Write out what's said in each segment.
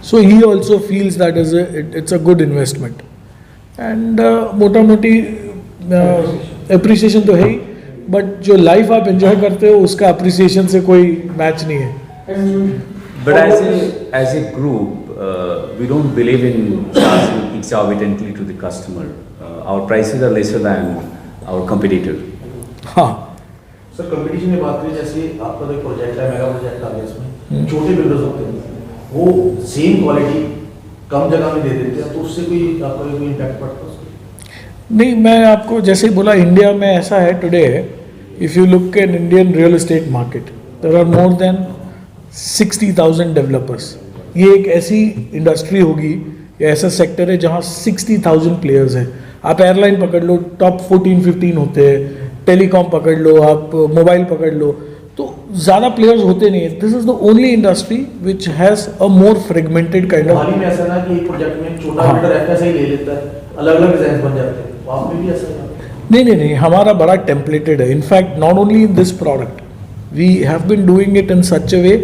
So he also feels that it's a good investment. And मोटा मोटी appreciation तो है ही, but जो life आप enjoy करते हो उसका appreciation से कोई match नहीं है. But as a group, we don't believe in charging exorbitantly to the customer. Our prices are lesser than our competitor. हाँ. सर कंपटीशन की बात करें, जैसे आपका कोई प्रोजेक्ट है, मेगा प्रोजेक्ट आ गया, इसमें छोटे बिल्डर्स होते हैं, वो सेम क्वालिटी कम जगह में दे देते हैं, तो उससे कोई आपका कोई इम्पैक्ट पड़ता है उसको? नहीं, मैं आपको जैसे बोला, इंडिया में ऐसा है today, if you look an Indian real estate market, there are more than 60,000 developers. ये एक ऐसी इंडस्ट्री होगी या ऐसा सेक्टर है जहाँ 60,000 प्लेयर्स हैं. आप एयरलाइन पकड़ लो, टॉप 14-15 होते हैं, टेलीकॉम पकड़ लो, आप मोबाइल पकड़ लो, तो ज़्यादा प्लेयर्स होते नहीं है. This is the only industry which has a more fragmented kind of. हाल ही में ऐसा ना कि एक प्रोजेक्ट में छोटा बिल्डर ऐसा ही ले लेता है, अलग अलग डिजाइन बन जाते हैं, तो आप में भी ऐसा है? नहीं, हमारा बड़ा टेम्पलेटेड है. In fact not only in this product, we have been doing it in such a way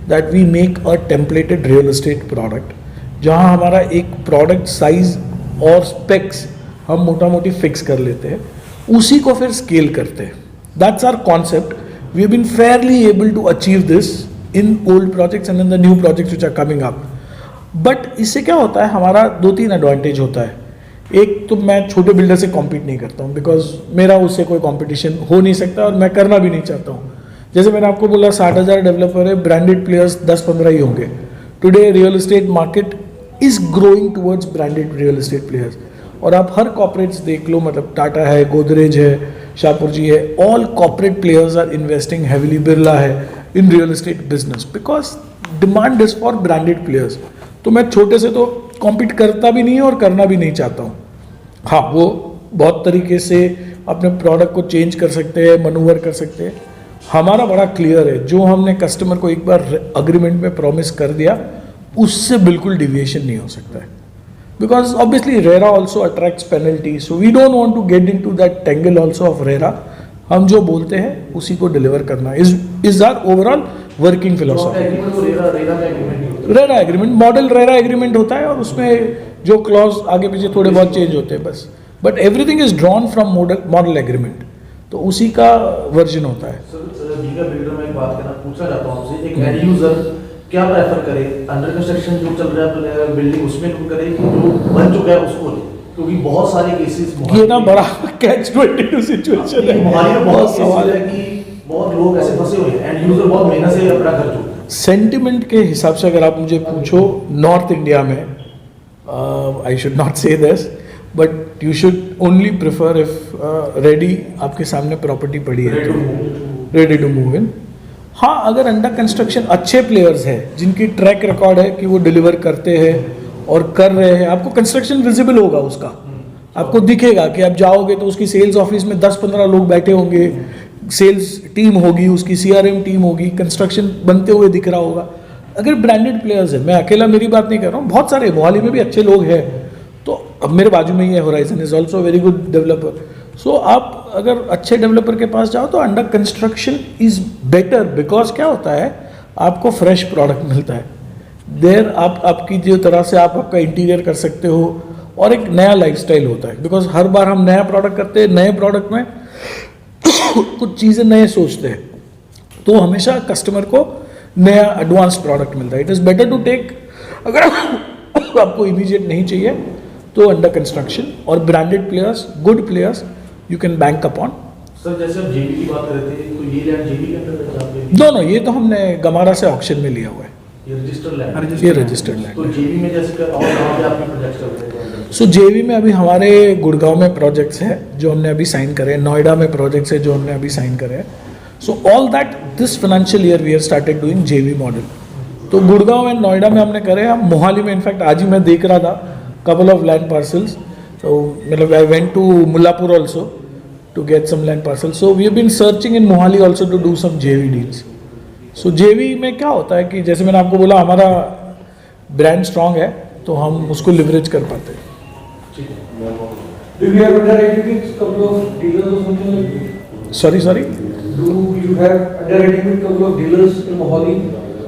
that we make a templated real estate product, जहाँ हमारा एक प्रोडक्ट साइज और स्पेक्स हम मोटा मोटी फिक्स कर लेते हैं, उसी को फिर स्केल करते हैं. That's our concept. We have been fairly able to achieve this in old projects and in the new projects which are coming up. But इससे क्या होता है, हमारा 2-3 एडवांटेज होता है. एक तो मैं छोटे बिल्डर से कॉम्पीट नहीं करता हूँ, बिकॉज मेरा उससे कोई कॉम्पिटिशन हो नहीं सकता और मैं करना भी नहीं चाहता हूँ. जैसे मैंने आपको बोला 60,000 डेवलपर है, ब्रांडेड प्लेयर्स 10-15 ही होंगे. Today real estate market is growing towards branded real estate players. और आप हर कॉर्पोरेट्स देख लो, मतलब टाटा है, गोदरेज है, शाहपुर जी है, all corporate players are investing heavily, Birla है, in real estate business, because demand is for branded players. तो मैं छोटे से तो कॉम्पीट करता भी नहीं है और करना भी नहीं चाहता हूँ. हाँ, वो बहुत तरीके से अपने प्रोडक्ट को चेंज कर सकते हैं, मनूवर कर सकते हैं. हमारा बड़ा क्लियर है, जो हमने कस्टमर को एक बार अग्रीमेंट में प्रॉमिस कर दिया, उससे बिल्कुल डिविएशन नहीं हो सकता है. Because obviously RERA also attracts penalty, so we don't want to get into that tangle also of RERA. हम जो बोलते हैं उसी को डिलीवर करना is our overall working philosophy. RERA agreement, model RERA agreement होता है और उसमें जो क्लॉज आगे पीछे थोड़े बहुत चेंज होते हैं बस, but everything is drawn from model agreement, तो उसी का वर्जन होता है. बिल्डर में एक बात करना पूछना चाहता हूँ आपसे, एक एंड यूजर क्या प्रेफर करे, अंडर कंस्ट्रक्शन जो चल रहा है बिल्डिंग उसमें तुम करे कि जो बन चुका है उसको ले? क्योंकि बहुत सारे केसेस, ये ना बड़ा कैच-22 सिचुएशन है. मोहाली में बहुत सवाल है कि बहुत लोग ऐसे फंसे हुए हैं, एंड यूजर बहुत मेहनत से अपना कर चुके हैं. सेंटिमेंट के हिसाब से अगर आप मुझे पूछो, नॉर्थ इंडिया में आई शुड नॉट से this, but you should only prefer if ready आपके सामने प्रॉपर्टी पड़ी है तो रेडी टू मूव इन. हाँ, अगर अंडर कंस्ट्रक्शन अच्छे प्लेयर्स हैं जिनकी ट्रैक रिकॉर्ड है कि वो डिलीवर करते हैं और कर रहे हैं, आपको कंस्ट्रक्शन विजिबल होगा उसका, आपको दिखेगा कि आप जाओगे तो उसकी सेल्स ऑफिस में 10-15 लोग बैठे होंगे, सेल्स टीम होगी, उसकी CRM टीम होगी, कंस्ट्रक्शन बनते हुए दिख रहा होगा. अगर ब्रांडेड प्लेयर्स हैं, मैं अकेला मेरी बात नहीं कर रहा हूँ, बहुत सारे मोहाली में भी अच्छे लोग हैं. तो अब मेरे बाजू में ही है, horizon is also very good developer. So आप अगर अच्छे डेवलपर के पास जाओ तो under construction is better, because क्या होता है, आपको फ्रेश प्रोडक्ट मिलता है देर, आप आपकी जो तरह से आप आपका इंटीरियर कर सकते हो, और एक नया लाइफस्टाइल होता है. बिकॉज हर बार हम नया प्रोडक्ट करते हैं, नए प्रोडक्ट में कुछ चीज़ें नए सोचते हैं, तो हमेशा कस्टमर को नया एडवांस प्रोडक्ट मिलता है. It is better to take, अगर आपको इमीडिएट नहीं चाहिए तो अंडर कंस्ट्रक्शन और branded players, good players you can bank upon. Sir जैसे आप जेबी की बात कर रहे थे, तो ये लैंड जेबी के अंदर जाते हैं? दोनों, ये तो हमने गमारा से ऑक्शन में लिया हुआ है. ये रजिस्टर्ड लैंड? ये रजिस्टर्ड लैंड. तो जेबी में जैसे और कहाँ पे आपके प्रोजेक्ट्स चल रहे हैं? सो जेवी में अभी हमारे गुड़गांव में प्रोजेक्ट्स हैं जो हमने अभी साइन करे हैं, नोएडा में प्रोजेक्ट्स है जो हमने अभी साइन करे हैं. So all that this financial year we have started doing JV model. तो गुड़गांव एंड नोएडा में हमने करे. हम मोहाली में इनफैक्ट आज ही मैं देख रहा था कपल ऑफ लैंड पार्सल्स, तो मतलब I went to Mullanpur also to get some land parcels. So we have been searching in Mohali also to do some JV deals. So JV में क्या होता है कि जैसे मैंने आपको बोला, हमारा ब्रांड स्ट्रांग है तो हम उसको लिवरेज कर पाते हैं. Do you have underwriting with couple of dealers or something like that? Sorry. Do you have underwriting with couple of dealers in Mohali?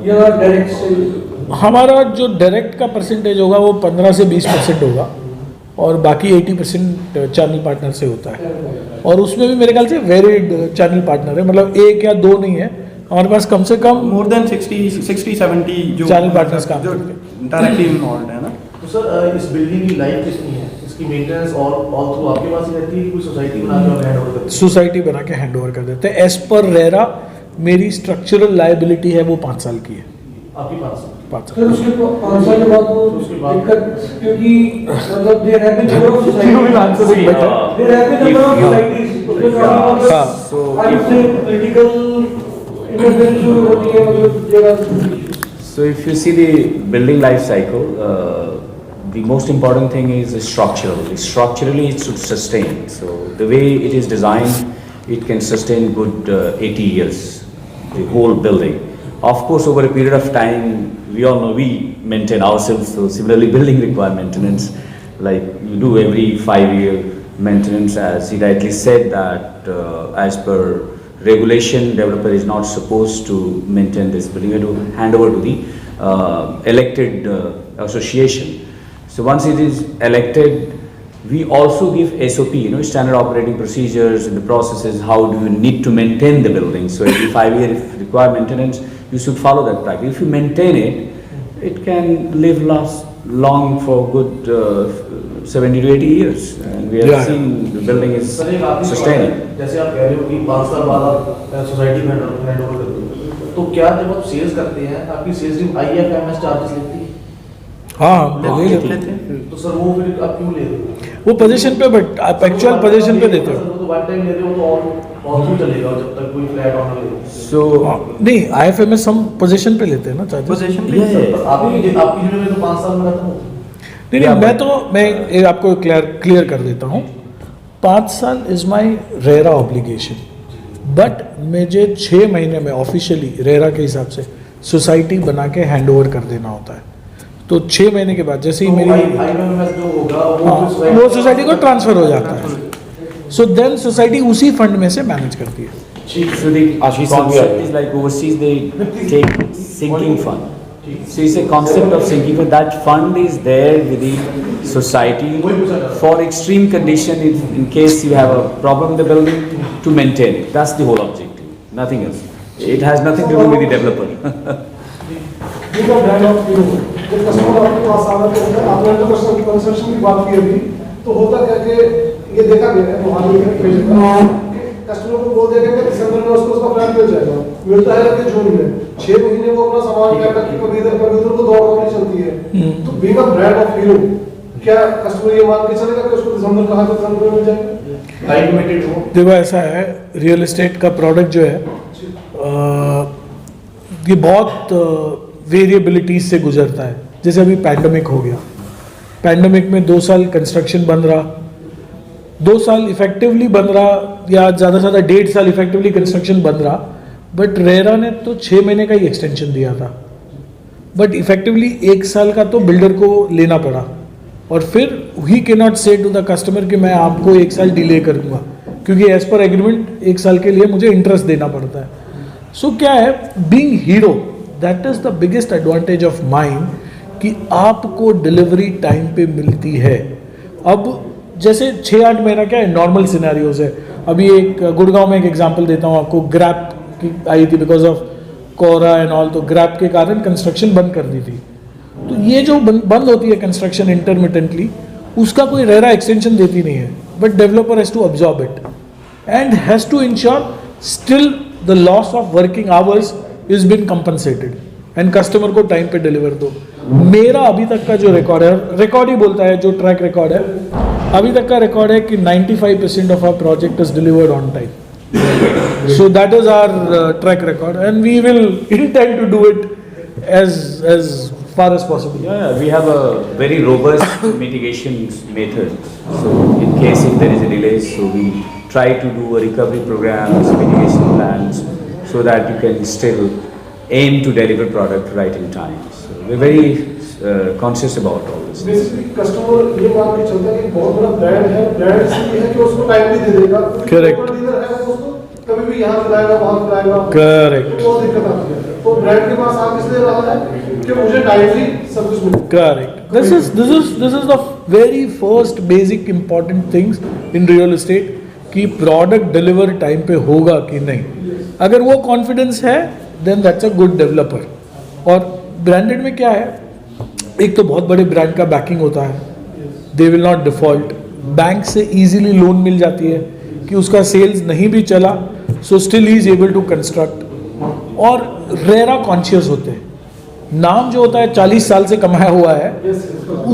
Yeah, direct sale. हमारा जो डायरेक्ट का परसेंटेज होगा वो 15 से 20% होगा और बाकी 80% चैनल पार्टनर से होता है और उसमें भी मेरे ख्याल से वेरिड चैनल पार्टनर है, मतलब एक या दो नहीं है हमारे पास, कम से कम मोर देन 60-70 जो चैनल पार्टनर्स काम जो करते हैं। डायरेक्टली इन्वॉल्व है ना। तो सर इस बिल्डिंग की लाइफ कितनी है, इसकी मेंटेनेंस ऑल थ्रू आपके पास ही रहती है कि कोई सोसाइटी बना के हैंड ओवर करती है? सोसाइटी बना के हैंड ओवर कर देते हैं। एज पर रेरा मेरी स्ट्रक्चरल लाइबिलिटी है वो 5 साल की है। आपके पास 5 साल। फिर उसके 5 साल के बाद वो उसके बाद- दिक्कत, क्योंकि मतलब there have been number of societies, See, there have been number of societies, उसमें हाँ। I would say political intervention शुरू होती है, मतलब जगह। So if you see the building life cycle, the most important thing is structural. Structurally, it should sustain. So the way it is designed, it can sustain good 80 years, the whole building. Of course, over a period of time, we all know we maintain ourselves. So similarly, building require maintenance. Like you do every 5-year maintenance, as he rightly said that as per regulation, developer is not supposed to maintain this building. You have to hand over to the elected association. So once it is elected, we also give SOP, standard operating procedures and the processes, how do you need to maintain the building. So every 5 years, if require maintenance, you should follow that practice. If you maintain it, it can last long for good 70 to 80 years. And we have Yeah. seen the building is sir एक आपकी sustaining. जैसे आप कह रहे हो कि 5 साल बाद आप सोसाइटी में हैंड ओवर करते हो, तो क्या जब आप सेल्स करते हैं आपकी सेल्स टीम IFMS चार्जेस लेती है? हाँ ले लेते हैं। तो सर वो फिर आप क्यों ले रहे हो? वो पोजीशन पे, बट आप एक्चुअल पोजीशन पे देते हो। वो तो वन टाइम ले रहे हो तो और क्यों चलेगा जब तक कोई फ्लैट ऑन ना ले? So नहीं, IFMS हम पोजीशन पे लेते हैं ना चार्जेस। Position Yeah, yeah. तो आपकी यूनिट में तो 5 साल में खत्म हो। नहीं नहीं, मैं ये आपको क्लियर कर देता हूँ। 5 साल is my RERA obligation, but मुझे 6 महीने में ऑफिशियली रेरा के हिसाब से सोसाइटी बना के हैंड ओवर कर देना होता है। तो 6 महीने के बाद जैसे ही मेरी IFMS जो होगा हाँ, वो सोसाइटी को ट्रांसफर हो जाता है। सो देन सोसाइटी उसी फंड में से मैनेज करती है। So the concept is like overseas they take sinking fund. So it's a concept of sinking fund. That fund is there within society for extreme condition in case you have a problem in the building to maintain it. That's the whole objective. Nothing else. It has nothing to do with the developer. देखो brand of hero, जब customer आपके पास आ रहा है तो आपने तो construction की बात की अभी, तो होता क्या कि ये देखा गया है वहाँ पे कस्टमर को बोल देगा कि दिसंबर में उसका फ्लैट मिल जाएगा, मिलता है कि जून में 6 महीने वो अपना सामान क्या करके कभी इधर को दौड़ दौड़ी चलती है। तो being a brand of hero, क्या कस्टमर ये मान के चलेगा कि उसको दिसंबर कहा तो दिसंबर में मिल जाएगा? टाइम लिमिटेड हो। देखो ऐसा है, रियल एस्टेट का प्रोडक्ट जो है ये बहुत वेरिएबिलिटीज से गुजरता है। जैसे अभी पैंडमिक हो गया, पैंडमिक में 2 साल कंस्ट्रक्शन बंद रहा, 2 साल इफेक्टिवली बंद रहा, या ज़्यादा से ज़्यादा 1.5 साल इफेक्टिवली कंस्ट्रक्शन बंद रहा, बट रेरा ने तो 6 महीने का ही एक्सटेंशन दिया था, बट इफेक्टिवली 1 साल का तो बिल्डर को लेना पड़ा। और फिर ही के नॉट से टू द कस्टमर कि मैं आपको 1 साल डिले करूँगा, क्योंकि एज पर एग्रीमेंट 1 साल के लिए मुझे इंटरेस्ट देना पड़ता है। सो क्या है, being hero, that is the biggest advantage of mine कि आपको डिलीवरी टाइम पे मिलती है। अब जैसे 6-8 महीना क्या है, नॉर्मल सिनेरियोज है। अभी एक गुड़गांव में एक एग्जांपल देता हूँ आपको, ग्रैप की आई थी because of corona and all, तो ग्रैप के कारण कंस्ट्रक्शन बंद कर दी थी। तो ये जो बंद होती है कंस्ट्रक्शन इंटरमिटेंटली, उसका कोई रेरा एक्सटेंशन देती नहीं है, but developer has to absorb it and has to ensure still the loss of working hours is been compensated and customer को टाइम पे डिलीवर दो। मेरा अभी तक का जो रिकॉर्ड है, रिकॉर्ड ही बोलता है, जो ट्रैक रिकॉर्ड है, अभी तक का रिकॉर्ड है कि 95% of our project is delivered on time. So that is our track record and we will intend to do it as far as possible. Yeah, we have a very robust mitigation method. So in case if there is a delay, so we try to do a recovery programs, mitigation plans, so that you can still aim to deliver product right in time. So we're very conscious about all this. Basically customer ये मान के चलता है कि बहुत बड़ा brand है, brand इसलिए है कि उसको टाइम भी दे देगा। Correct. डीलर है वो उसको कभी भी यहाँ खिलाएगा, वहाँ खिलाएगा। Correct. तो बहुत दिक्कत आती है। तो ब्रांड के पास आप इसलिए रहा है कि मुझे टाइमली सब कुछ मिले। Correct. This is the very first basic important things in real estate कि प्रोडक्ट डिलीवर टाइम पे होगा कि नहीं. अगर वो कॉन्फिडेंस है then that's a good developer. और ब्रांडेड में क्या है, एक तो बहुत बड़े ब्रांड का बैकिंग होता है, they will not default. Bank से इजीली लोन मिल जाती है कि उसका सेल्स नहीं भी चला so still he is able to construct. और रेरा कॉन्शियस होते हैं. नाम जो होता है 40 साल से कमाया हुआ है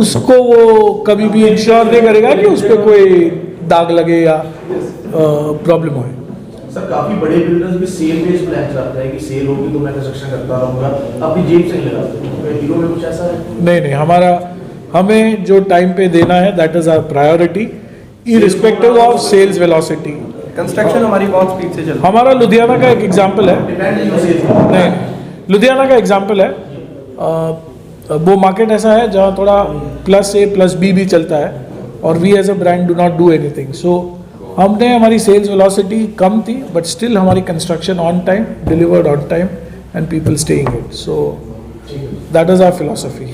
उसको वो कभी भी इंश्योर नहीं करेगा कि उस पर कोई दाग लगे या प्रॉब्लम हो. सर काफी बड़े बिल्डर्स भी सेल बेस्ड प्लान चलाते हैं कि सेल होगी तो मैं कंस्ट्रक्शन करता रहूंगा, अपनी जेब से नहीं लगाते. तो हीरो में कुछ ऐसा है? नहीं, हमें जो टाइम पे देना है that is our priority irrespective of sales velocity. Construction हमारी बहुत स्पीड से चल रही है. हमारा लुधियाना का एक एग्जांपल है. डिपेंड नहीं हो सेल्स. नहीं, लुधियाना का एग्जांपल है. वो मार्केट ऐसा है जहाँ थोड़ा प्लस ए प्लस बी भी चलता है और we as a brand do not do anything. So हमने हमारी सेल्स वेलोसिटी कम थी बट स्टिल हमारी construction on time, delivered on time and people staying it. So that is our philosophy.